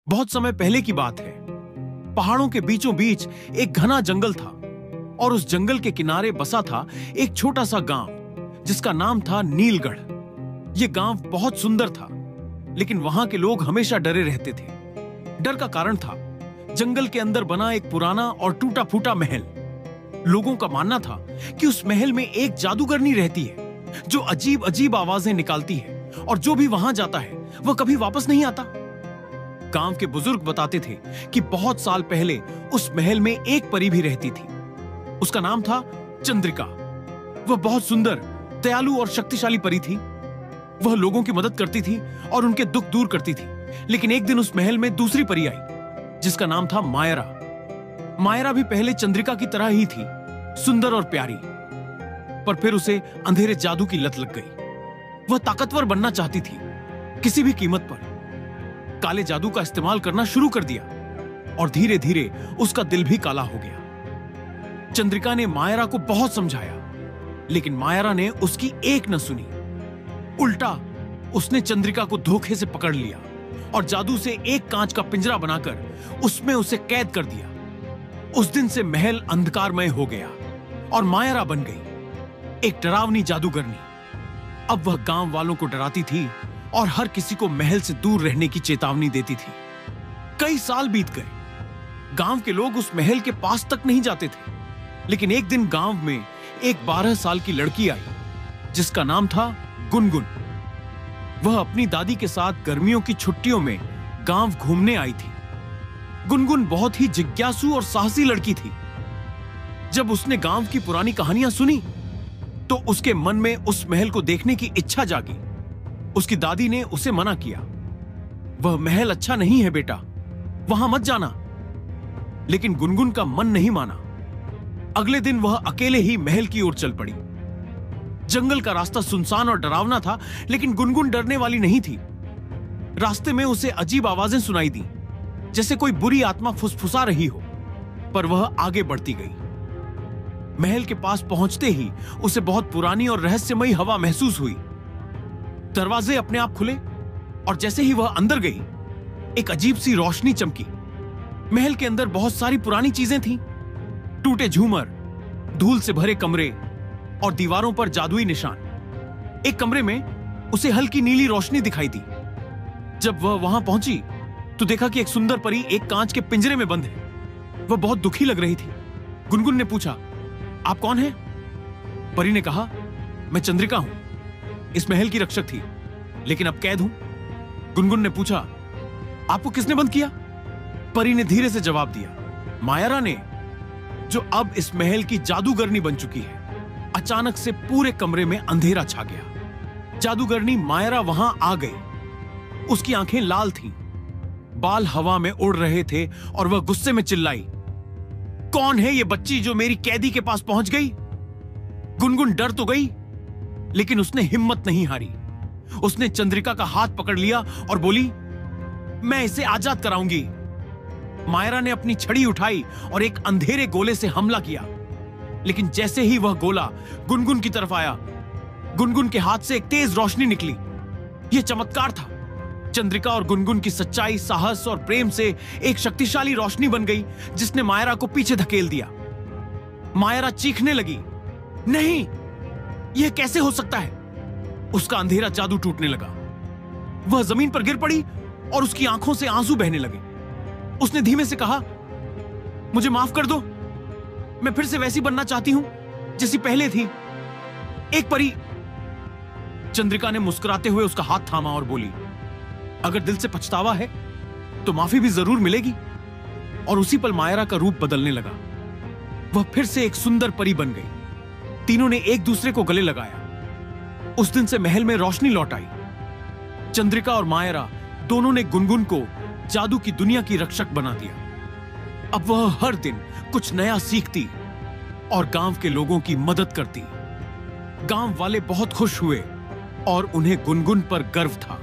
बहुत समय पहले की बात है। पहाड़ों के बीचों बीच एक घना जंगल था और उस जंगल के किनारे बसा था एक छोटा सा गांव जिसका नाम था नीलगढ़। यह गांव बहुत सुंदर था, लेकिन वहां के लोग हमेशा डरे रहते थे। डर का कारण था जंगल के अंदर बना एक पुराना और टूटा फूटा महल। लोगों का मानना था कि उस महल में एक जादूगरनी रहती है जो अजीब अजीब आवाजें निकालती है, और जो भी वहां जाता है वह कभी वापस नहीं आता। गांव के बुजुर्ग बताते थे कि बहुत साल पहले उस महल में एक परी भी रहती थी। उसका नाम था चंद्रिका। वह बहुत सुंदर, दयालु और शक्तिशाली परी थी। वह लोगों की मदद करती थी और उनके दुख दूर करती थी। लेकिन एक दिन उस महल में दूसरी परी आई जिसका नाम था मायरा। मायरा भी पहले चंद्रिका की तरह ही थी, सुंदर और प्यारी, पर फिर उसे अंधेरे जादू की लत लग गई। वह ताकतवर बनना चाहती थी, किसी भी कीमत पर। काले जादू का इस्तेमाल करना शुरू कर दिया और धीरे धीरे उसका दिल भी काला हो गया। चंद्रिका ने मायरा को बहुत समझाया, लेकिन मायरा ने उसकी एक न सुनी। उल्टा उसने चंद्रिका को धोखे से पकड़ लिया और जादू से एक कांच का पिंजरा बनाकर उसमें उसे कैद कर दिया। उस दिन से महल अंधकारमय हो गया और मायरा बन गई एक डरावनी जादूगरनी। अब वह गांव वालों को डराती थी और हर किसी को महल से दूर रहने की चेतावनी देती थी। कई साल बीत गए, गांव के लोग उस महल के पास तक नहीं जाते थे। लेकिन एक दिन गांव में एक 12 साल की लड़की आई जिसका नाम था गुनगुन। वह अपनी दादी के साथ गर्मियों की छुट्टियों में गांव घूमने आई थी। गुनगुन बहुत ही जिज्ञासु और साहसी लड़की थी। जब उसने गांव की पुरानी कहानियां सुनी तो उसके मन में उस महल को देखने की इच्छा जागी। उसकी दादी ने उसे मना किया, वह महल अच्छा नहीं है बेटा, वहां मत जाना। लेकिन गुनगुन का मन नहीं माना। अगले दिन वह अकेले ही महल की ओर चल पड़ी। जंगल का रास्ता सुनसान और डरावना था, लेकिन गुनगुन डरने वाली नहीं थी। रास्ते में उसे अजीब आवाजें सुनाई दी, जैसे कोई बुरी आत्मा फुसफुसा रही हो, पर वह आगे बढ़ती गई। महल के पास पहुंचते ही उसे बहुत पुरानी और रहस्यमयी हवा महसूस हुई। दरवाजे अपने आप खुले और जैसे ही वह अंदर गई, एक अजीब सी रोशनी चमकी। महल के अंदर बहुत सारी पुरानी चीजें थीं, टूटे झूमर, धूल से भरे कमरे और दीवारों पर जादुई निशान। एक कमरे में उसे हल्की नीली रोशनी दिखाई दी। जब वह वहां पहुंची तो देखा कि एक सुंदर परी एक कांच के पिंजरे में बंद है। वह बहुत दुखी लग रही थी। गुनगुन ने पूछा, आप कौन हैं? परी ने कहा, मैं चंद्रिका हूं, इस महल की रक्षक थी, लेकिन अब कैद हूं। गुनगुन ने पूछा, आपको किसने बंद किया? परी ने धीरे से जवाब दिया, मायरा ने, जो अब इस महल की जादूगरनी बन चुकी है। अचानक से पूरे कमरे में अंधेरा छा गया। जादूगरनी मायरा वहां आ गई। उसकी आंखें लाल थीं, बाल हवा में उड़ रहे थे और वह गुस्से में चिल्लाई, कौन है ये बच्ची जो मेरी कैदी के पास पहुंच गई? गुनगुन डर तो गई, लेकिन उसने हिम्मत नहीं हारी। उसने चंद्रिका का हाथ पकड़ लिया और बोली, मैं इसे आजाद कराऊंगी। मायरा ने अपनी छड़ी उठाई और एक अंधेरे गोले से हमला किया, लेकिन जैसे ही वह गोला गुनगुन की तरफ आया, गुनगुन के हाथ से एक तेज रोशनी निकली। यह चमत्कार था। चंद्रिका और गुनगुन की सच्चाई, साहस और प्रेम से एक शक्तिशाली रोशनी बन गई जिसने मायरा को पीछे धकेल दिया। मायरा चीखने लगी, नहीं, यह कैसे हो सकता है? उसका अंधेरा जादू टूटने लगा। वह जमीन पर गिर पड़ी और उसकी आंखों से आंसू बहने लगे। उसने धीमे से कहा, मुझे माफ कर दो, मैं फिर से वैसी बनना चाहती हूं जैसी पहले थी। एक परी। चंद्रिका ने मुस्कुराते हुए उसका हाथ थामा और बोली, अगर दिल से पछतावा है तो माफी भी जरूर मिलेगी। और उसी पल मायरा का रूप बदलने लगा। वह फिर से एक सुंदर परी बन गई। तीनों ने एक दूसरे को गले लगाया। उस दिन से महल में रोशनी लौट आई। चंद्रिका और मायरा दोनों ने गुनगुन को जादू की दुनिया की रक्षक बना दिया। अब वह हर दिन कुछ नया सीखती और गांव के लोगों की मदद करती। गांव वाले बहुत खुश हुए और उन्हें गुनगुन पर गर्व था।